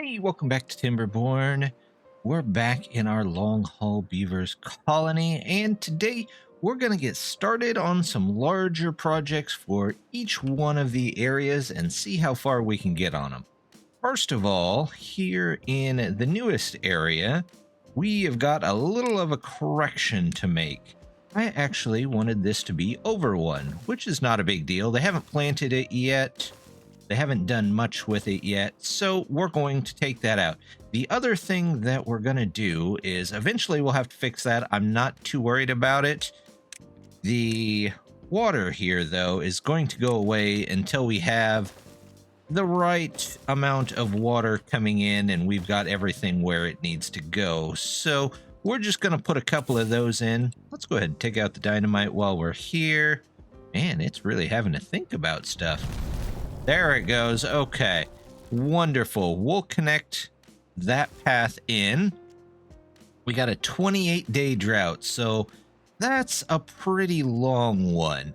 Hey, welcome back to Timberborn. We're back in our long haul beavers colony, and today we're going to get started on some larger projects for each one of the areas and see how far we can get on them. First of all, here in the newest area, we have got a little of a correction to make. I actually wanted this to be over one, which is not a big deal. They haven't planted it yet. They haven't done much with it yet, so we're going to take that out. The other thing that we're going to do is eventually we'll have to fix that. I'm not too worried about it. The water here, though, is going to go away until we have the right amount of water coming in and we've got everything where it needs to go. So we're just going to put a couple of those in. Let's go ahead and take out the dynamite while we're here. Man, it's really having to think about stuff. There it goes. Okay, wonderful. We'll connect that path in. We got a 28-day drought, so that's a pretty long one.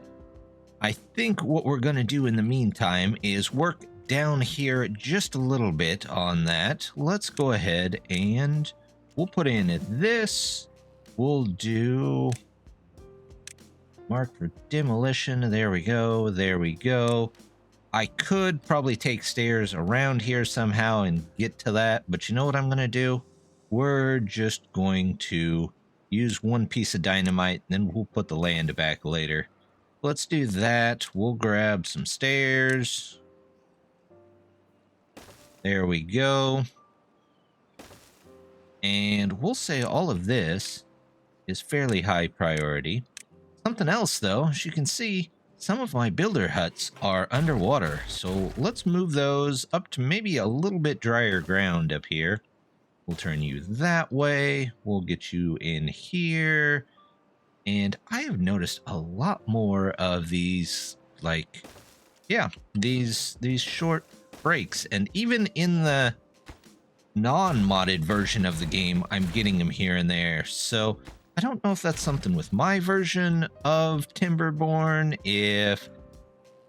I think what we're going to do in the meantime is work down here just a little bit on that. Let's go ahead and we'll put in this. We'll do mark for demolition. There we go. There we go. I could probably take stairs around here somehow and get to that, but you know what I'm going to do? We're just going to use one piece of dynamite, and then we'll put the land back later. Let's do that. We'll grab some stairs. There we go. And we'll say all of this is fairly high priority. Something else, though, as you can see, some of my builder huts are underwater, so let's move those up to maybe a little bit drier ground up here. We'll turn you that way. We'll get you in here. And I have noticed a lot more of these, like, yeah, these short breaks. And even in the non-modded version of the game, I'm getting them here and there. So I don't know if that's something with my version of Timberborn, if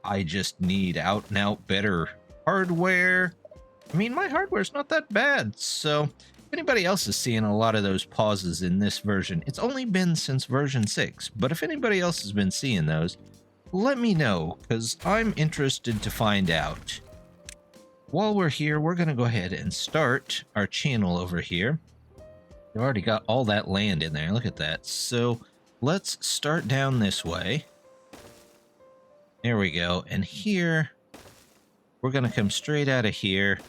I just need out and out better hardware. I mean, my hardware's not that bad, so if anybody else is seeing a lot of those pauses in this version, it's only been since version 6, but if anybody else has been seeing those, let me know, because I'm interested to find out. While we're here, we're going to go ahead and start our channel over here. They've already got all that land in there. Look at that. So let's start down this way. There we go. And here, we're going to come straight out of here.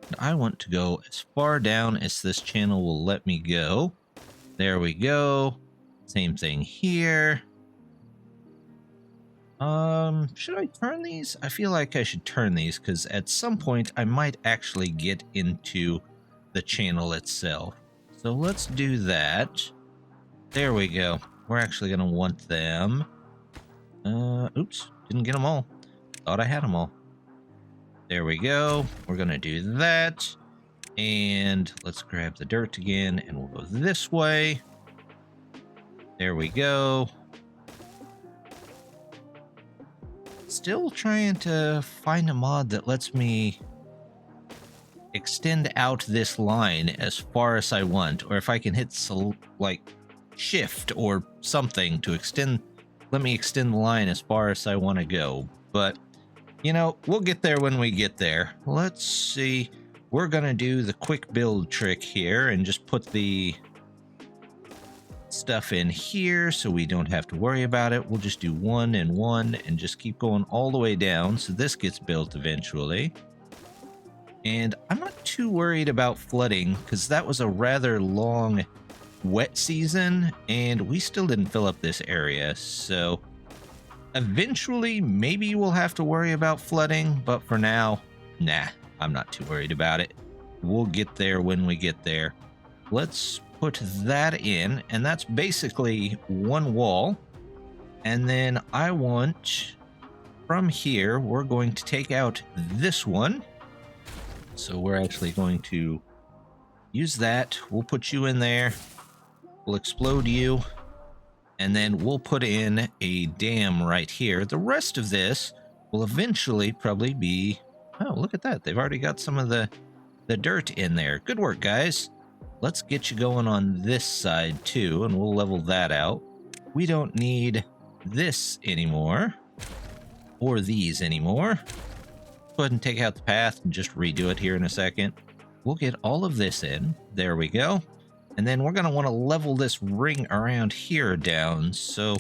And I want to go as far down as this channel will let me go. There we go. Same thing here. Should I turn these? I feel like I should turn these because at some point I might actually get into the channel itself. So let's do that. There we go. We're actually going to want them. Oops, didn't get them all. Thought I had them all. There we go. We're going to do that. And let's grab the dirt again, and we'll go this way. There we go. Still trying to find a mod that lets me extend out this line as far as I want, or if I can hit like shift or something to extend, let me extend the line as far as I want to go. But you know, we'll get there when we get there. Let's see. We're gonna do the quick build trick here and just put the stuff in here so we don't have to worry about it. We'll just do 1 and 1 and just keep going all the way down so this gets built eventually. And I'm not too worried about flooding because that was a rather long wet season and we still didn't fill up this area. So eventually maybe we'll have to worry about flooding, but for now, nah, I'm not too worried about it. We'll get there when we get there. Let's put that in, and that's basically one wall. And then I want from here, we're going to take out this one. So we're actually going to use that. We'll put you in there. We'll explode you. And then we'll put in a dam right here. The rest of this will eventually probably be... Oh, look at that. They've already got some of the the dirt in there. Good work, guys. Let's get you going on this side too, and we'll level that out. We don't need this anymore, or these anymore. Go ahead and take out the path and just redo it here in a second. We'll get all of this in. There we go. And then we're going to want to level this ring around here down. So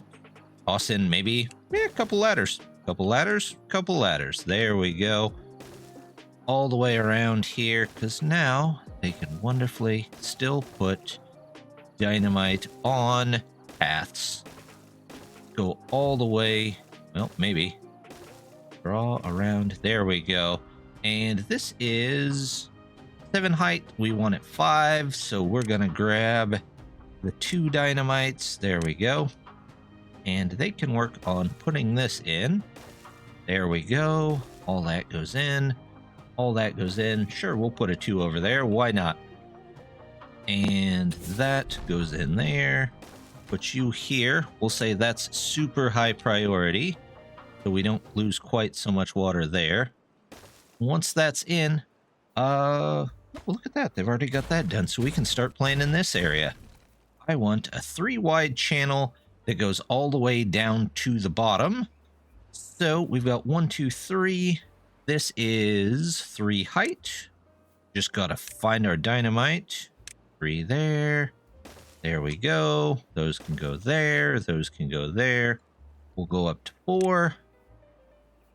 toss in maybe a couple ladders. Couple ladders, couple ladders. There we go. All the way around here, because now they can wonderfully still put dynamite on paths. Go all the way. Well, maybe. Draw around. There we go. And this is 7 height. We want it 5. So we're going to grab the 2 dynamites. There we go. And they can work on putting this in. There we go. All that goes in. All that goes in. Sure, we'll put a 2 over there. Why not? And that goes in there. Put you here. We'll say that's super high priority, so we don't lose quite so much water there. Once that's in, well, look at that. They've already got that done, so we can start playing in this area. I want a 3 wide channel that goes all the way down to the bottom. So we've got 1, 2, 3. This is 3 height. Just got to find our dynamite. 3 there. There we go. Those can go there. Those can go there. We'll go up to 4.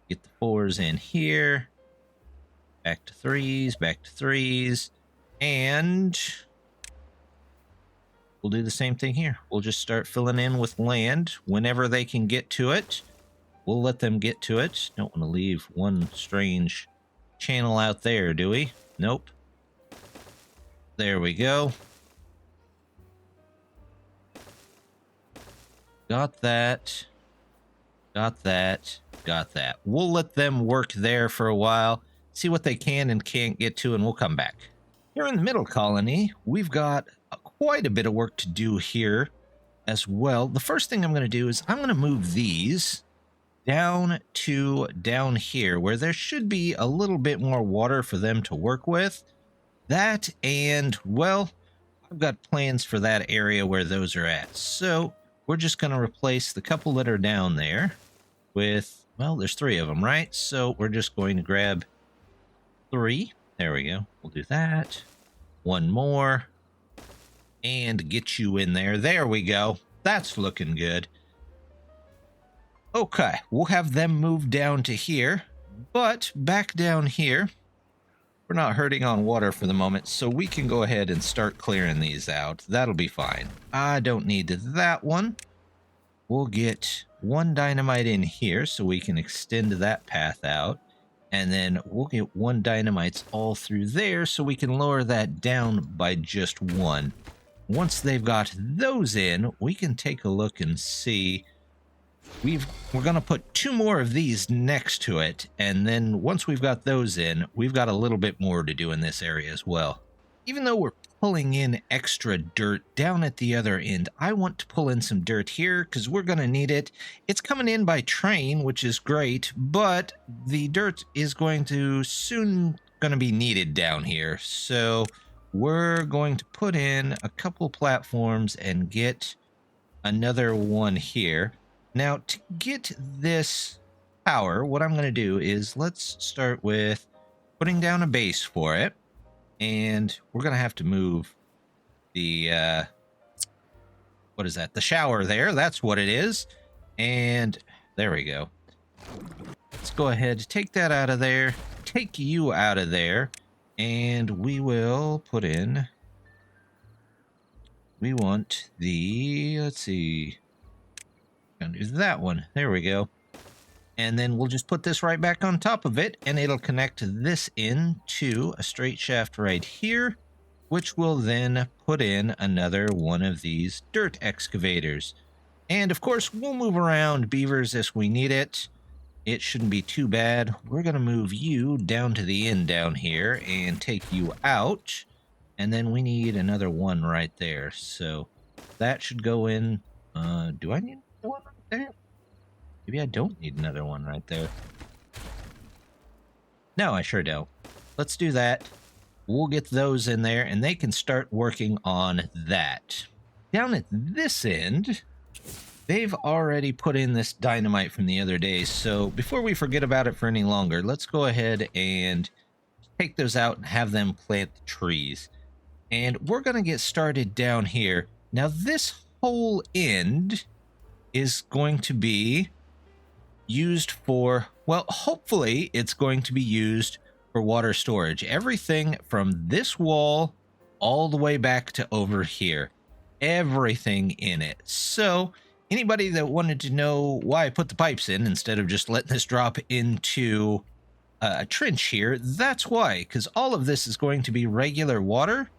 Get the 4s in here. Back to 3s. Back to 3s. And we'll do the same thing here. We'll just start filling in with land whenever they can get to it. We'll let them get to it. Don't want to leave one strange channel out there, do we? Nope. There we go. Got that. Got that. Got that. We'll let them work there for a while, see what they can and can't get to, and we'll come back. Here in the middle colony, we've got quite a bit of work to do here as well. The first thing I'm going to do is I'm going to move these down to down here where there should be a little bit more water for them to work with. That and, well, I've got plans for that area where those are at. So we're just going to replace the couple that are down there with, well, there's 3 of them, right? So we're just going to grab 3. There we go. We'll do that. 1 more. And get you in there. There we go. That's looking good. Okay, we'll have them move down to here. But back down here, we're not hurting on water for the moment, so we can go ahead and start clearing these out. That'll be fine. I don't need that one. We'll get 1 dynamite in here so we can extend that path out. And then we'll get 1 dynamites all through there so we can lower that down by just 1. Once they've got those in, we can take a look and see. We're going to put 2 more of these next to it, and then once we've got those in, we've got a little bit more to do in this area as well. Even though we're pulling in extra dirt down at the other end, I want to pull in some dirt here because we're going to need it. It's coming in by train, which is great, but the dirt is going to be needed down here. So we're going to put in a couple platforms and get another one here. Now, to get this power, what I'm going to do is let's start with putting down a base for it. And we're going to have to move the, what is that? The shower there. That's what it is. And there we go. Let's go ahead, take that out of there, take you out of there, and we will put in, we want the, let's see, gonna do that one. There we go. And then we'll just put this right back on top of it, and it'll connect this in to a straight shaft right here, which will then put in another one of these dirt excavators. And of course, we'll move around beavers as we need it. It shouldn't be too bad. We're going to move you down to the end down here and take you out. And then we need another one right there. So that should go in. Do I need one right there? Maybe I don't need another one right there. No, I sure don't. Let's do that. we'll get those in there and they can start working on that. Down at this end, they've already put in this dynamite from the other day. So before we forget about it for any longer, let's go ahead and take those out and have them plant the trees. And we're going to get started down here. Now this whole end is going to be used for, well, hopefully it's going to be used for water storage. Everything from this wall all the way back to over here. Everything in it. So anybody that wanted to know why I put the pipes in instead of just letting this drop into a trench here, that's why, because all of this is going to be regular water,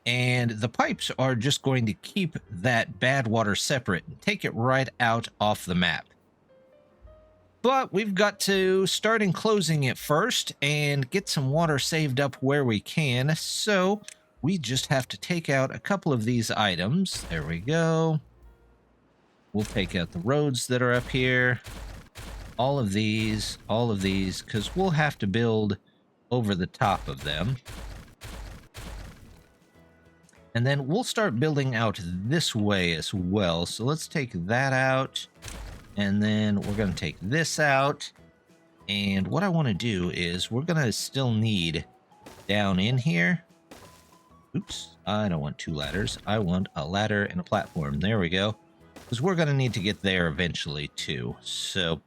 and the pipes are just going to keep that bad water separate and take it right out off the map. But we've got to start enclosing it first and get some water saved up where we can. So we just have to take out a couple of these items. There we go. We'll take out the roads that are up here. All of these, because we'll have to build over the top of them. And then we'll start building out this way as well. So let's take that out. And then we're going to take this out. And what I want to do is we're going to still need down in here. Oops, I don't want two ladders. I want a ladder and a platform. There we go. Because we're going to need to get there eventually too. So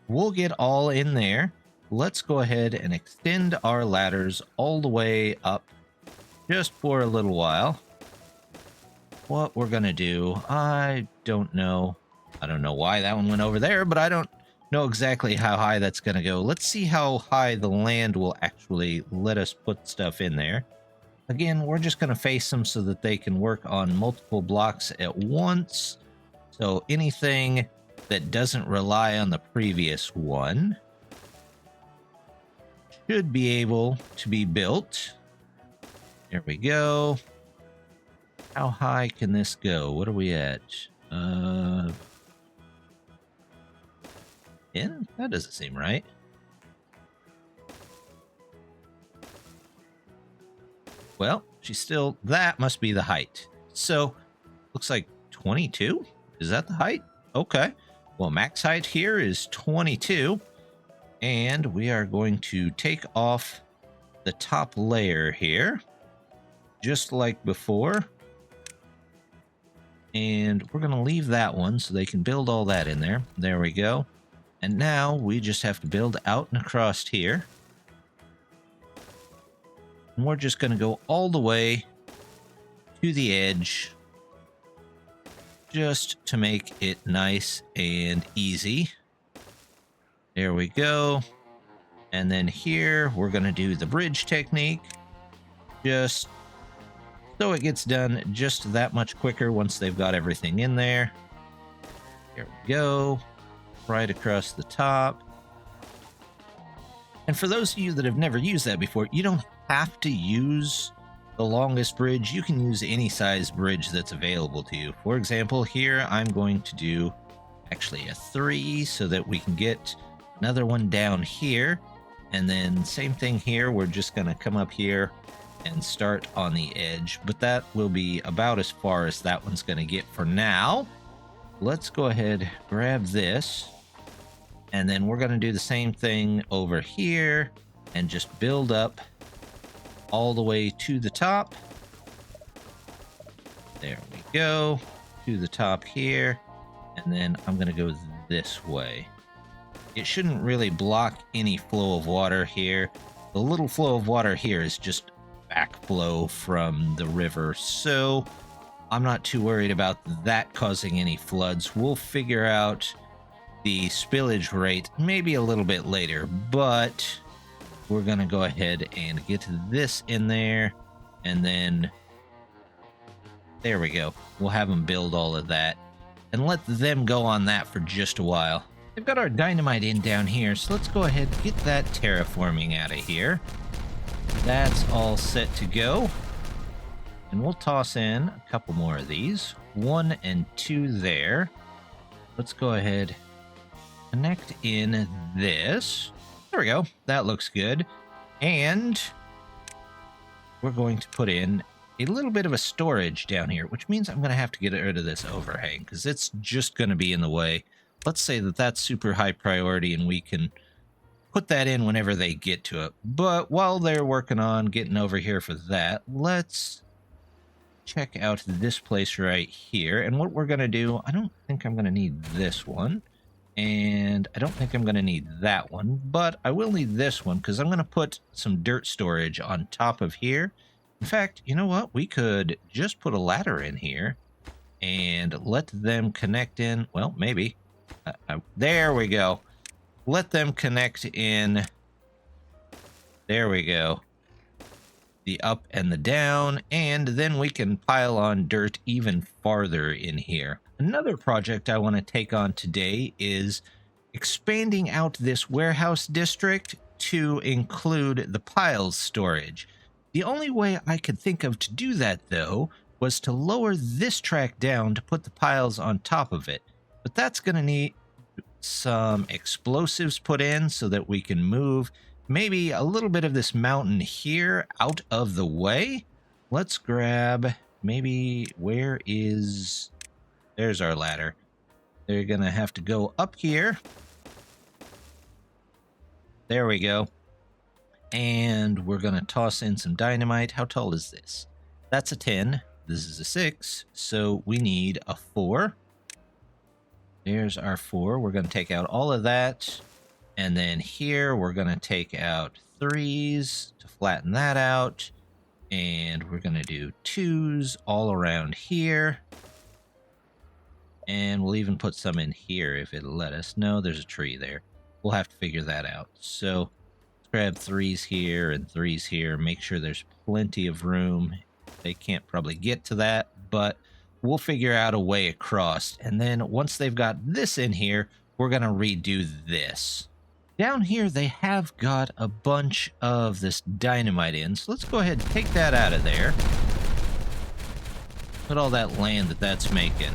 we'll get all in there. Let's go ahead and extend our ladders all the way up just for a little while. What we're going to do, I don't know. I don't know why that one went over there, but I don't know exactly how high that's going to go. Let's see how high the land will actually let us put stuff in there. Again, we're just going to face them so that they can work on multiple blocks at once. So anything that doesn't rely on the previous one should be able to be built. There we go. How high can this go? What are we at? 10? That doesn't seem right. Well, she's still... That must be the height. So, looks like 22? Is that the height? Okay. Well, max height here is 22. And we are going to take off the top layer here. Just like before. And we're going to leave that one so they can build all that in there. There we go. And now we just have to build out and across here. And we're just going to go all the way to the edge. Just to make it nice and easy. There we go. And then here we're going to do the bridge technique. Just so it gets done just that much quicker once they've got everything in there. There we go. Right across the top. And for those of you that have never used that before, you don't have to use the longest bridge. You can use any size bridge that's available to you. For example, here I'm going to do actually a 3 so that we can get another one down here. And then same thing here. We're just going to come up here and start on the edge. But that will be about as far as that one's going to get for now. Let's go ahead, grab this. And then we're going to do the same thing over here and just build up all the way to the top. There we go. To the top here. And then I'm going to go this way. It shouldn't really block any flow of water here. The little flow of water here is just backflow from the river. So I'm not too worried about that causing any floods. We'll figure out the spillage rate maybe a little bit later, but we're going to go ahead and get this in there, and then there we go. We'll have them build all of that and let them go on that for just a while. They've got our dynamite in down here, so let's go ahead and get that terraforming out of here. That's all set to go. And we'll toss in a couple more of these. 1 and 2 there. Let's go ahead, connect in this. There we go. That looks good. And we're going to put in a little bit of a storage down here, which means I'm going to have to get rid of this overhang because it's just going to be in the way. Let's say that that's super high priority and we can put that in whenever they get to it. But while they're working on getting over here for that, let's check out this place right here. And what we're going to do, I don't think I'm going to need this one. And I don't think I'm going to need that one, but I will need this one because I'm going to put some dirt storage on top of here. In fact, you know what? We could just put a ladder in here and let them connect in. Well, maybe. There we go. Let them connect in. There we go. The up and the down, and then we can pile on dirt even farther in here. Another project I want to take on today is expanding out this warehouse district to include the piles storage. The only way I could think of to do that, though, was to lower this track down to put the piles on top of it. But that's going to need some explosives put in so that we can move maybe a little bit of this mountain here out of the way. Let's grab maybe there's our ladder. They're going to have to go up here. There we go. And we're going to toss in some dynamite. How tall is this? That's a 10. This is a 6. So we need a 4. There's our 4. We're going to take out all of that. And then here we're going to take out 3s to flatten that out. And we're going to do 2s all around here. And we'll even put some in here if it'll let us. No, there's a tree there. We'll have to figure that out. So let's grab 3s here and 3s here. Make sure there's plenty of room. They can't probably get to that, but we'll figure out a way across. And then once they've got this in here, we're going to redo this. Down here, they have got a bunch of this dynamite in. So let's go ahead and take that out of there. Put all that land that's making.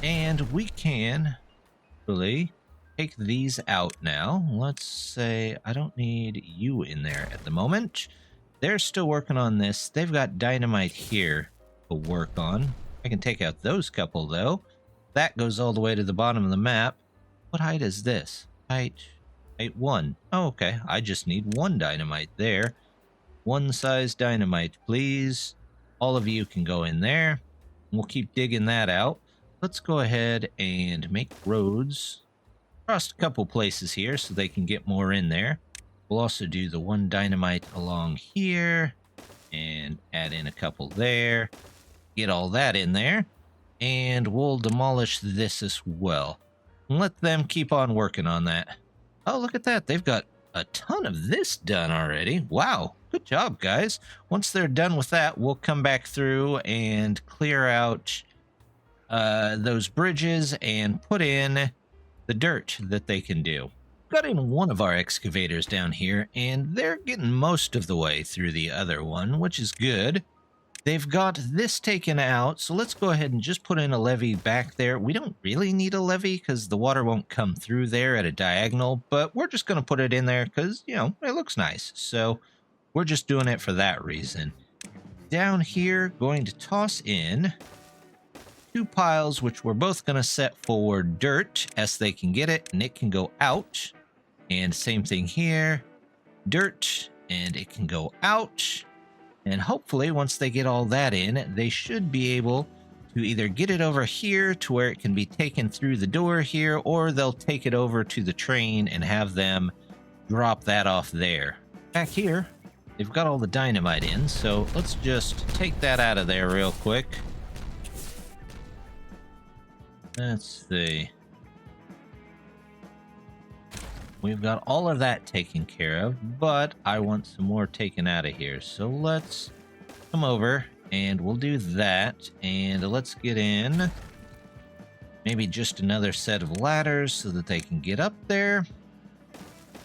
And we can really take these out now. Let's say I don't need you in there at the moment. They're still working on this. They've got dynamite here to work on. I can take out those couple, though. That goes all the way to the bottom of the map. What height is this? Height 1. Oh, okay. I just need 1 dynamite there. 1 size dynamite, please. All of you can go in there. We'll keep digging that out. Let's go ahead and make roads across a couple places here so they can get more in there. We'll also do the 1 dynamite along here and add in a couple there. Get all that in there. And we'll demolish this as well. And let them keep on working on that. Oh, look at that. They've got a ton of this done already. Wow. Good job, guys. Once they're done with that, we'll come back through and clear out those bridges and put in the dirt that they can do. Got in one of our excavators down here, and they're getting most of the way through the other one, which is good. They've got this taken out, so let's go ahead and just put in a levee back there. We don't really need a levee because the water won't come through there at a diagonal, but we're just going to put it in there because, you know, it looks nice. So we're just doing it for that reason. Down here, going to toss in 2 piles, which we're both going to set for dirt as they can get it, and it can go out. And same thing here, dirt, and it can go out. And hopefully, once they get all that in, they should be able to either get it over here to where it can be taken through the door here, or they'll take it over to the train and have them drop that off there. Back here, they've got all the dynamite in, so let's just take that out of there real quick. Let's see. We've got all of that taken care of, but I want some more taken out of here. So let's come over and we'll do that. And let's get in maybe just another set of ladders so that they can get up there.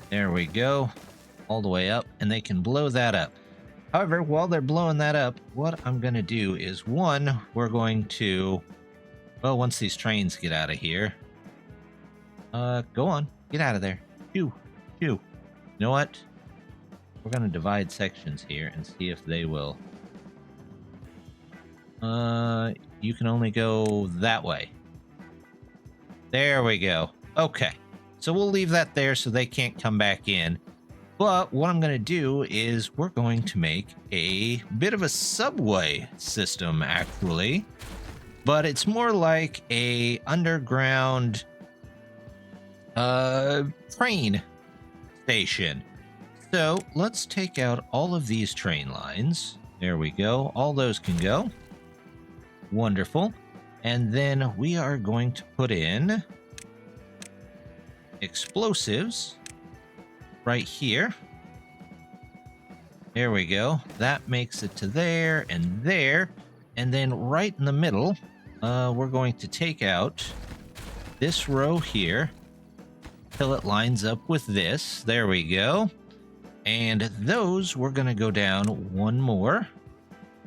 There we go. All the way up, and they can blow that up. However, while they're blowing that up, what I'm going to do is, one, we're going to, well, once these trains get out of here, go on, get out of there. Choo, choo. You know what? we're going to divide sections here and see if they will. You can only go that way. There we go. Okay. So we'll leave that there so they can't come back in. But what I'm going to do is we're going to make a bit of a subway system, actually. But it's more like a underground train station. So let's take out all of these train lines. There we go. All those can go. Wonderful. And then we are going to put in explosives right here. There we go. That makes it to there and there. And then right in the middle, we're going to take out this row here till it lines up with this. There we go. And those, we're going to go down one more.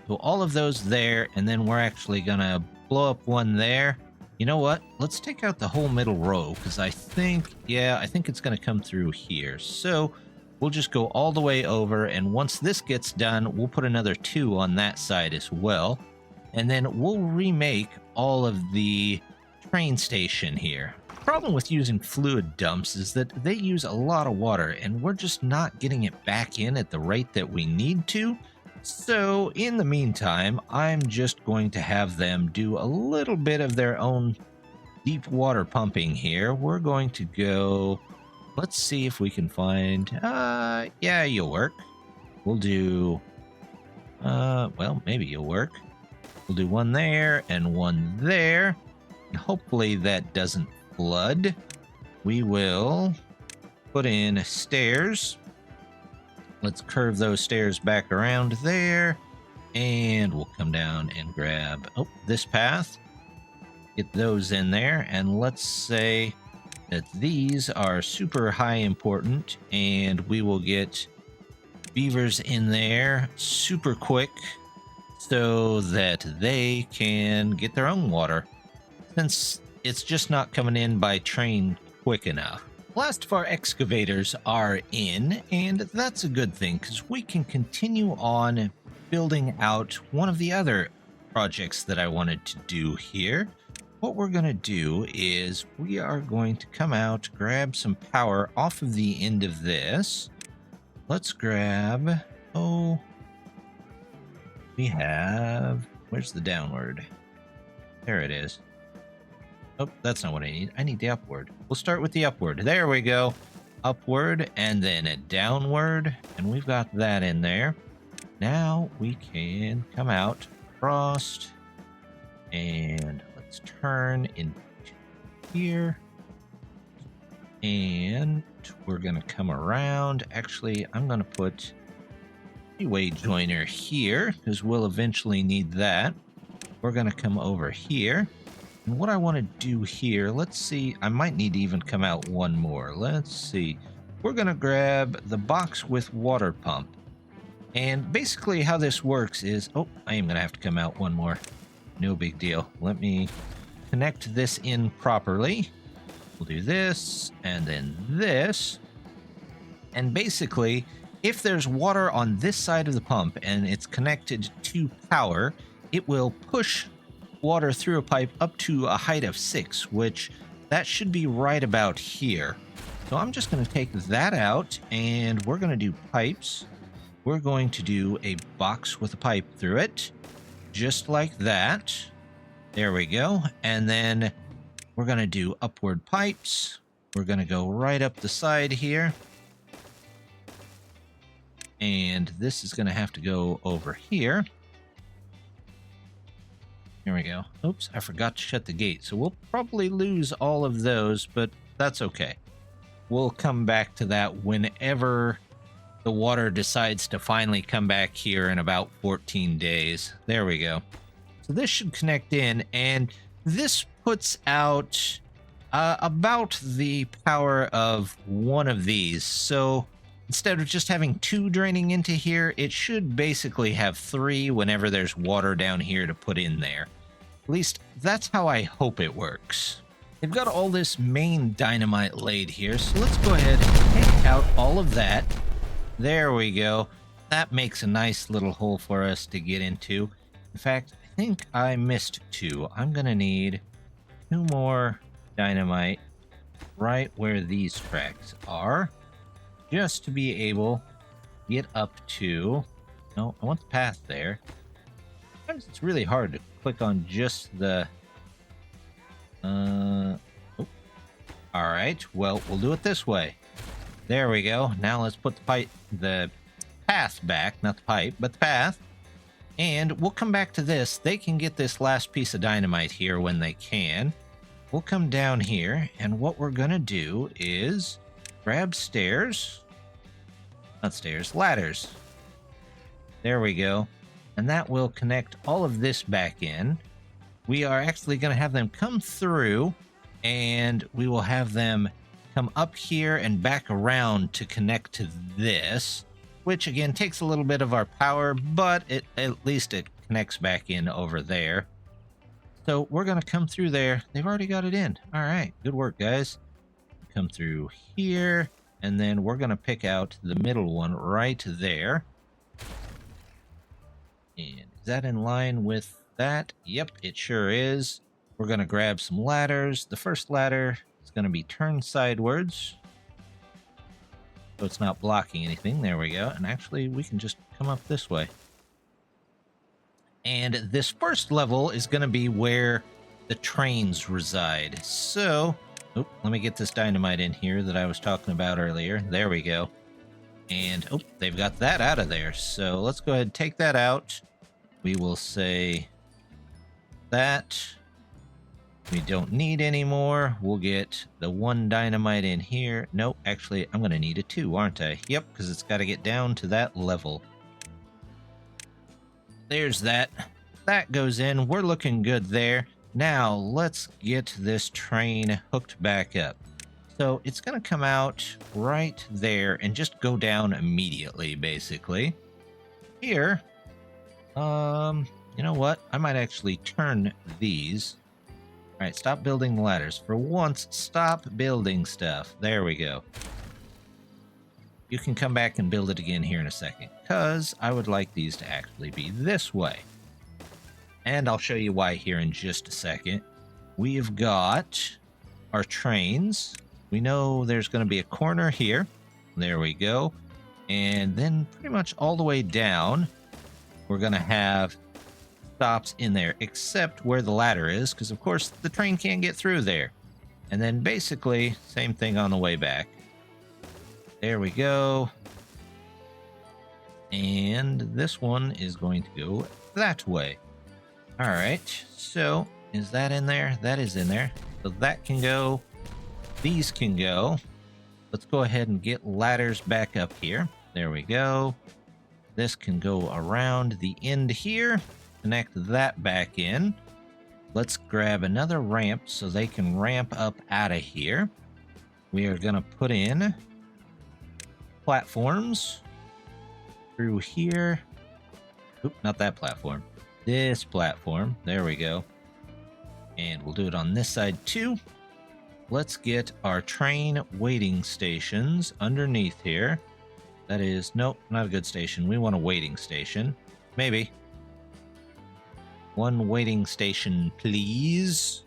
So all of those there, and then we're actually going to blow up one there. You know what? Let's take out the whole middle row, because I think it's going to come through here. So we'll just go all the way over, and once this gets done, we'll put another 2 on that side as well. And then we'll remake all of the train station here. The problem with using fluid dumps is that they use a lot of water, and we're just not getting it back in at the rate that we need to. So in the meantime, I'm just going to have them do a little bit of their own deep water pumping here. We're going to go, let's see if we can find, yeah, you'll work. We'll do, well, maybe you'll work. We'll do one there and one there. And hopefully that doesn't flood. We will put in stairs. Let's curve those stairs back around there, and we'll come down and grab this path, get those in there, and let's say that these are super high important, and we will get beavers in there super quick so that they can get their own water, since it's just not coming in by train quick enough. Last of our excavators are in, and that's a good thing because we can continue on building out one of the other projects that I wanted to do here. What we're going to do is we are going to come out, grab some power off of the end of this. Let's grab, we have, where's the downward? There it is. Oh, that's not what I need. I need the upward. We'll start with the upward. There we go. Upward and then a downward. And we've got that in there. Now we can come out across. And let's turn into here. And we're going to come around. Actually, I'm going to put a three-way joiner here because we'll eventually need that. We're going to come over here. And what I want to do here, let's see, I might need to even come out one more. Let's see. We're going to grab the box with water pump. And basically how this works is, I am going to have to come out one more. No big deal. Let me connect this in properly. We'll do this and then this. And basically, if there's water on this side of the pump and it's connected to power, it will push water through a pipe up to a height of 6, which that should be right about here. So I'm just going to take that out and we're going to do pipes. We're going to do a box with a pipe through it, just like that. There we go. And then we're going to do upward pipes. We're going to go right up the side here. And this is going to have to go over here. Here we go. Oops, I forgot to shut the gate. So we'll probably lose all of those, but that's okay. We'll come back to that whenever the water decides to finally come back here in about 14 days. There we go. So this should connect in, and this puts out about the power of one of these. So instead of just having 2 draining into here, it should basically have 3 whenever there's water down here to put in there. At least that's how I hope it works. They've got all this main dynamite laid here, so let's go ahead and take out all of that. There we go. That makes a nice little hole for us to get into. In fact, I think I missed 2. I'm going to need 2 more dynamite right where these tracks are, just to be able to get up to... No, I want the path there. Sometimes it's really hard to click on just the... Oh. Alright, well, we'll do it this way. There we go. Now let's put the path back, not the pipe, but the path. And we'll come back to this. They can get this last piece of dynamite here when they can. We'll come down here, and what we're gonna do is grab stairs. Not stairs, ladders. There we go. And that will connect all of this back in. We are actually gonna have them come through, and we will have them come up here and back around to connect to this, which again takes a little bit of our power, but at least it connects back in over there. So we're going to come through there. They've already got it in. All right, good work, guys. Come through here, and then we're going to pick out the middle one right there. And is that in line with that? Yep, it sure is. We're going to grab some ladders. The first ladder is going to be turned sidewards, so it's not blocking anything. There we go. And actually, we can just come up this way. And this first level is going to be where the trains reside. So, oh, let me get this dynamite in here that I was talking about earlier. There we go. And, oh, they've got that out of there. So let's go ahead and take that out. We will say that we don't need any more. We'll get the 1 dynamite in here. Nope, actually, I'm going to need a 2, aren't I? Yep, because it's got to get down to that level. There's that. That goes in. We're looking good there. Now, let's get this train hooked back up. So it's going to come out right there and just go down immediately, basically. Here, you know what? I might actually turn these. All right, stop building ladders. For once, stop building stuff. There we go. You can come back and build it again here in a second, because I would like these to actually be this way. And I'll show you why here in just a second. We've got our trains. We know there's going to be a corner here. There we go. And then pretty much all the way down, we're going to have stops in there, except where the ladder is, because of course the train can't get through there. And then basically, same thing on the way back. There we go. And this one is going to go that way. All right, so is that in there? That is in there. So that can go. These can go. Let's go ahead and get ladders back up here. There we go. This can go around the end here. Connect that back in. Let's grab another ramp so they can ramp up out of here. We are going to put in platforms through here. Oop, not that platform. This platform. There we go. And we'll do it on this side too. Let's get our train waiting stations underneath here. That is, nope, not a good station. We want a waiting station. Maybe. 1 waiting station, please.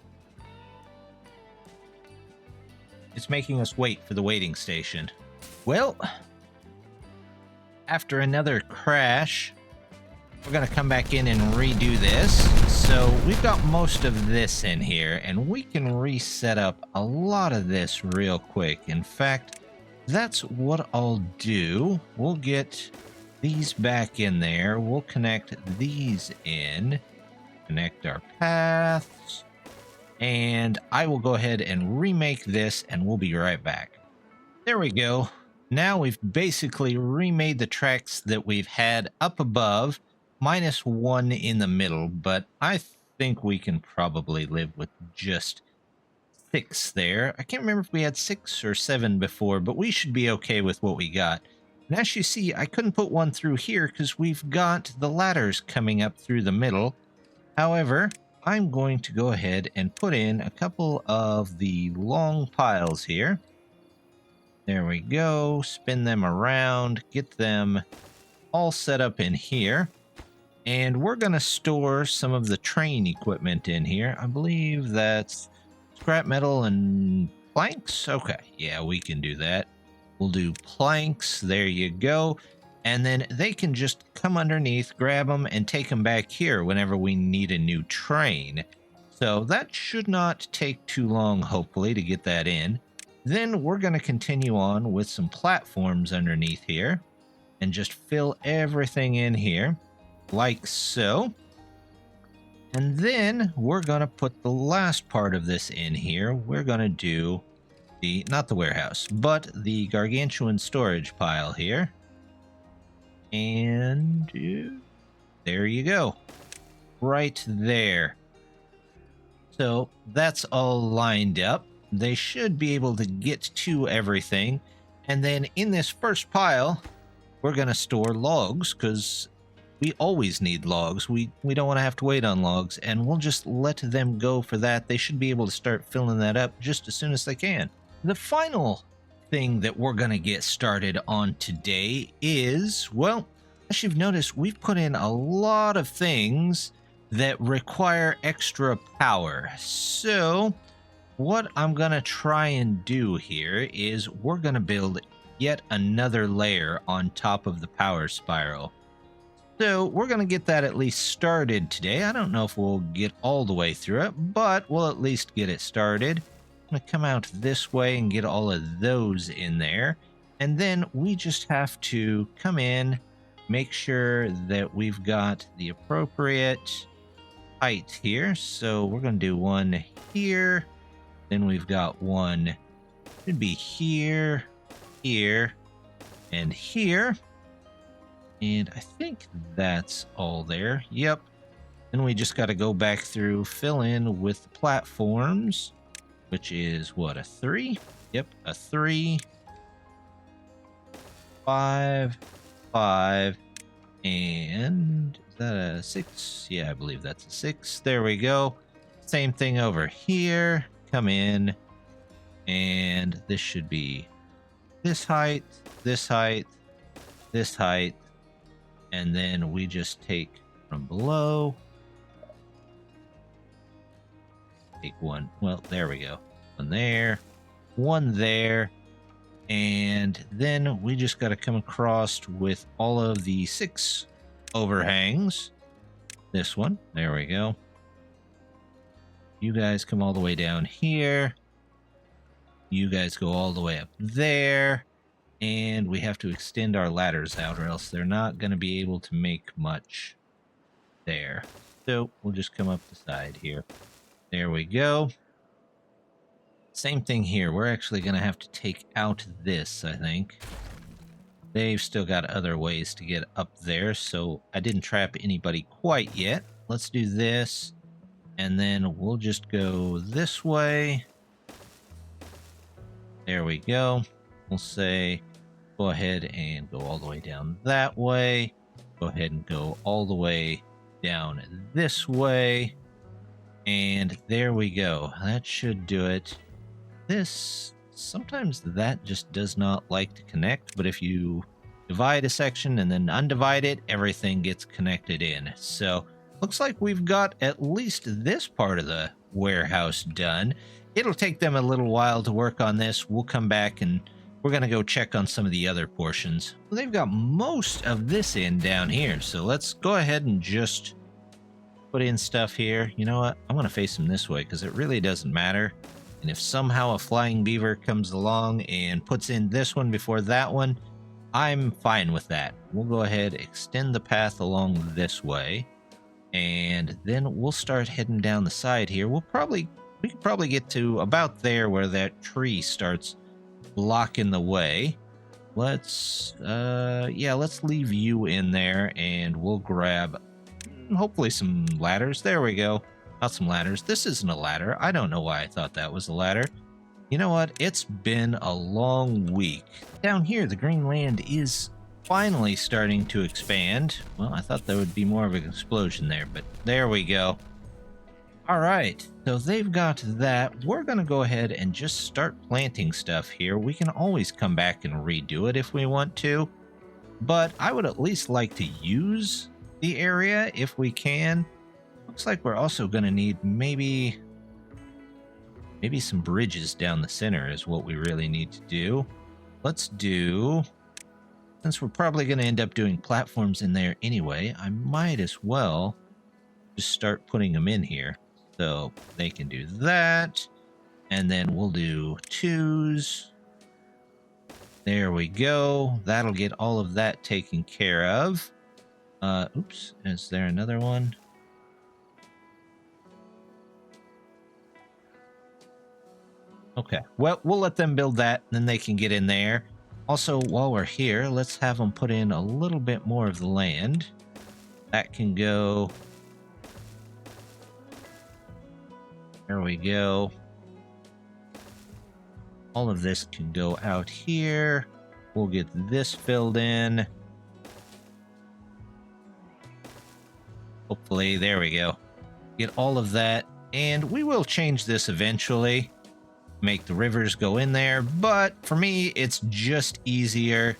It's making us wait for the waiting station. Well, after another crash, we're going to come back in and redo this. So we've got most of this in here, and we can reset up a lot of this real quick. In fact, that's what I'll do. We'll get these back in there. We'll connect these in. Connect our paths. And I will go ahead and remake this, and we'll be right back. There we go. Now we've basically remade the tracks that we've had up above, minus 1 in the middle, but I think we can probably live with just 6 there. I can't remember if we had 6 or 7 before, but we should be okay with what we got. And as you see, I couldn't put one through here because we've got the ladders coming up through the middle. However, I'm going to go ahead and put in a couple of the long piles here. There we go. Spin them around, get them all set up in here. And we're going to store some of the train equipment in here. I believe that's scrap metal and planks. Okay, yeah, we can do that. We'll do planks. There you go. And then they can just come underneath, grab them, and take them back here whenever we need a new train. So that should not take too long, hopefully, to get that in. Then we're going to continue on with some platforms underneath here and just fill everything in here like so. And then we're going to put the last part of this in here. We're going to do the, not the warehouse, but the gargantuan storage pile here. And there you go. Right there. So that's all lined up. They should be able to get to everything. And then in this first pile, we're going to store logs because we always need logs. We don't want to have to wait on logs, and we'll just let them go for that. They should be able to start filling that up just as soon as they can. The final thing that we're going to get started on today is, well, as you've noticed, we've put in a lot of things that require extra power. So what I'm going to try and do here is we're going to build yet another layer on top of the power spiral. So we're going to get that at least started today. I don't know if we'll get all the way through it, but we'll at least get it started. I'm going to come out this way and get all of those in there. And then we just have to come in, make sure that we've got the appropriate height here. So we're going to do one here. Then we've got one, should be here, here, and here. And I think that's all there. Yep. Then we just got to go back through, fill in with the platforms, which is what, a 3? Yep, a 3, 5, 5, and is that a 6? Yeah, I believe that's a 6. There we go. Same thing over here. Come in, and this should be this height, this height, this height. And then we just take from below, take one, well, there we go, one there, and then we just got to come across with all of the 6 overhangs. This one, there we go. You guys come all the way down here. You guys go all the way up there. And we have to extend our ladders out, or else they're not going to be able to make much there. So we'll just come up the side here. There we go. Same thing here. We're actually going to have to take out this, I think. They've still got other ways to get up there, so I didn't trap anybody quite yet. Let's do this, and then we'll just go this way. There we go. We'll say, go ahead and go all the way down that way. Go ahead and go all the way down this way. And there we go. That should do it. This, sometimes that just does not like to connect, but if you divide a section and then undivide it, everything gets connected in. So looks like we've got at least this part of the warehouse done. It'll take them a little while to work on this. We'll come back and we're going to go check on some of the other portions. Well, they've got most of this in down here, so let's go ahead and just put in stuff here. You know what? I'm going to face them this way because it really doesn't matter. And if somehow a flying beaver comes along and puts in this one before that one, I'm fine with that. We'll go ahead, extend the path along this way, and then we'll start heading down the side here. We could probably get to about there where that tree starts blocking the way. Let's leave you in there, and we'll grab hopefully some ladders. There we go. Not some ladders. This isn't a ladder. I don't know why I thought that was a ladder. You know what? It's been a long week. Down here, the green land is finally starting to expand. Well, I thought there would be more of an explosion there, but there we go. All right, so they've got that. We're going to go ahead and just start planting stuff here. We can always come back and redo it if we want to, but I would at least like to use the area if we can. Looks like we're also going to need maybe some bridges down the center is what we really need to do. Let's do, since we're probably going to end up doing platforms in there anyway, I might as well just start putting them in here. So they can do that. And then we'll do 2s. There we go. That'll get all of that taken care of. Oops, is there another one? Okay, well, we'll let them build that, then they can get in there. Also, while we're here, let's have them put in a little bit more of the land. That can go. There we go. All of this can go out here. We'll get this filled in. Hopefully, there we go. Get all of that, and we will change this eventually. Make the rivers go in there, but for me, it's just easier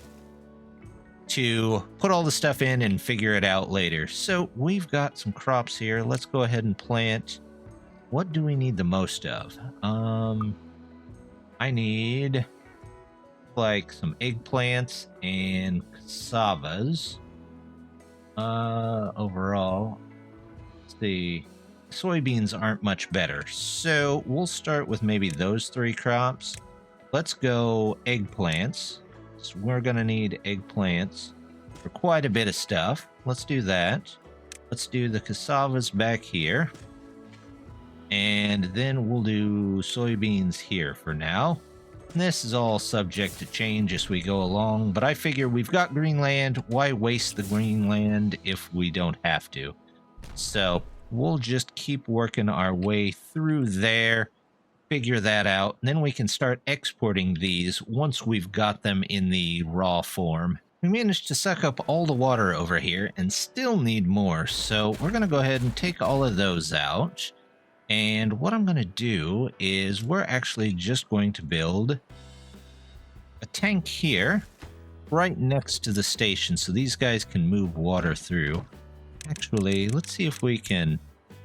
to put all the stuff in and figure it out later. So we've got some crops here. Let's go ahead and plant. What do we need the most of? I need like some eggplants and cassavas. Overall, let's see. Soybeans aren't much better, so we'll start with maybe those 3 crops. Let's go eggplants. So we're gonna need eggplants for quite a bit of stuff. Let's do that. Let's do the cassavas back here, and then we'll do soybeans here for now. And this is all subject to change as we go along, but I figure we've got green land. Why waste the green land if we don't have to? So we'll just keep working our way through there, figure that out, and then we can start exporting these once we've got them in the raw form. We managed to suck up all the water over here and still need more, so we're going to go ahead and take all of those out. And what I'm going to do is we're actually just going to build a tank here right next to the station so these guys can move water through. Actually, let's see if we can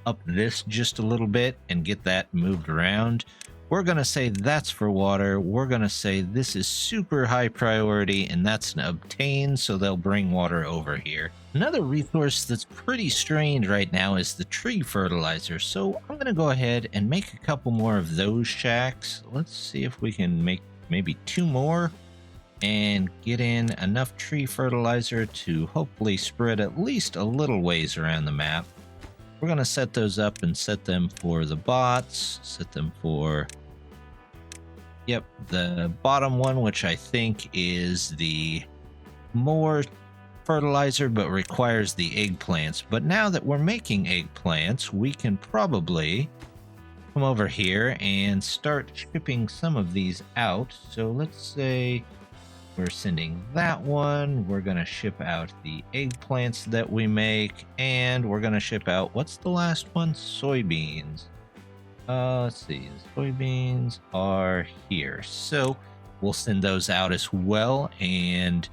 up this just a little bit and get that moved around. We're going to say that's for water. We're going to say this is super high priority and that's an obtain, so they'll bring water over here. Another resource that's pretty strained right now is the tree fertilizer. So I'm going to go ahead and make a couple more of those shacks. Let's see if we can make maybe 2 more and get in enough tree fertilizer to hopefully spread at least a little ways around the map. We're going to set those up and set them for the bots, set them for, yep, the bottom one, which I think is the more fertilizer but requires the eggplants. But now that we're making eggplants, we can probably come over here and start shipping some of these out. So let's say we're sending that one. We're going to ship out the eggplants that we make, and we're going to ship out, what's the last one? Soybeans. Let's see, the soybeans are here. So we'll send those out as well, and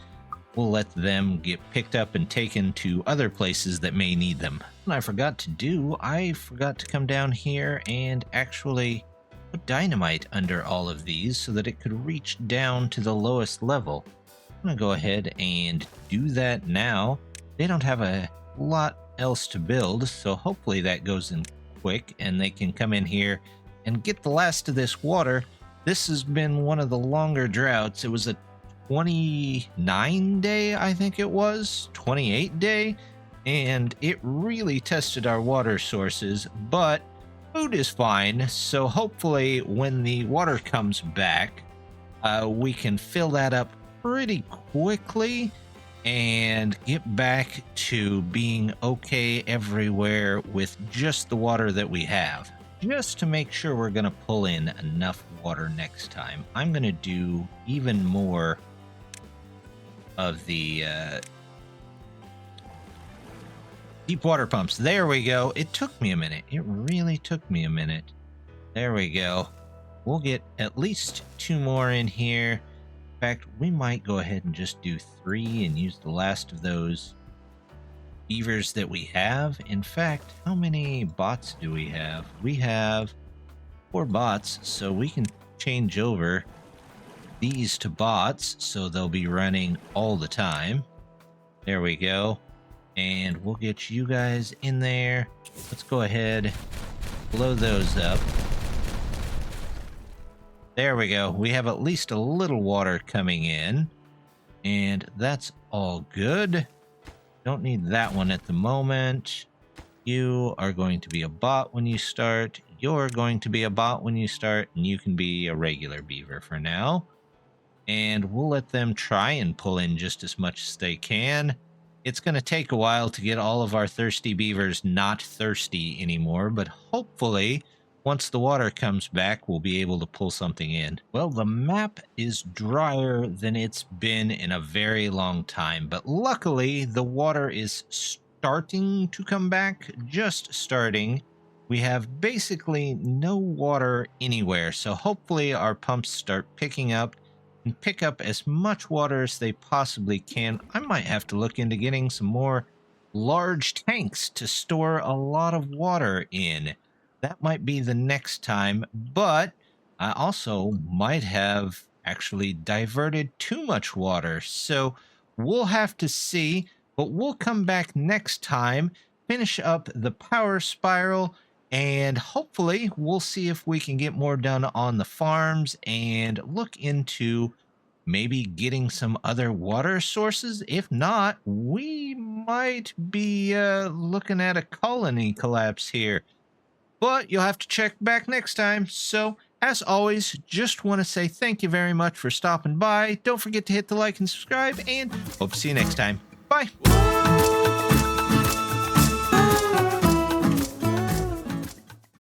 we'll let them get picked up and taken to other places that may need them. And I forgot to come down here and actually put dynamite under all of these so that it could reach down to the lowest level. I'm going to go ahead and do that now. They don't have a lot else to build, so hopefully that goes in quick and they can come in here and get the last of this water. This has been one of the longer droughts. It was a 29-day, I think it was, 28-day, and it really tested our water sources, but food is fine, so hopefully when the water comes back, we can fill that up pretty quickly and get back to being okay everywhere with just the water that we have. Just to make sure we're going to pull in enough water next time, I'm going to do even more of the Deep water pumps. There we go. It took me a minute. It really took me a minute. There we go. We'll get at least 2 more in here. In fact, we might go ahead and just do 3 and use the last of those beavers that we have. In fact, how many bots do we have? We have 4 bots, so we can change over these to bots so they'll be running all the time. There we go. And we'll get you guys in there. Let's go ahead, blow those up. There we go. We have at least a little water coming in, and that's all good. Don't need that one at the moment. You are going to be a bot when you start. You're going to be a bot when you start, and you can be a regular beaver for now. And we'll let them try and pull in just as much as they can. It's going to take a while to get all of our thirsty beavers not thirsty anymore, but hopefully once the water comes back, we'll be able to pull something in. Well, the map is drier than it's been in a very long time, but luckily the water is starting to come back, just starting. We have basically no water anywhere, so hopefully our pumps start picking up and pick up as much water as they possibly can. I might have to look into getting some more large tanks to store a lot of water in. That might be the next time, but I also might have actually diverted too much water. So we'll have to see, but we'll come back next time, finish up the power spiral, and hopefully we'll see if we can get more done on the farms and look into maybe getting some other water sources. If not, we might be looking at a colony collapse here. But you'll have to check back next time. So, as always, just want to say thank you very much for stopping by. Don't forget to hit the like and subscribe, and hope to see you next time. Bye!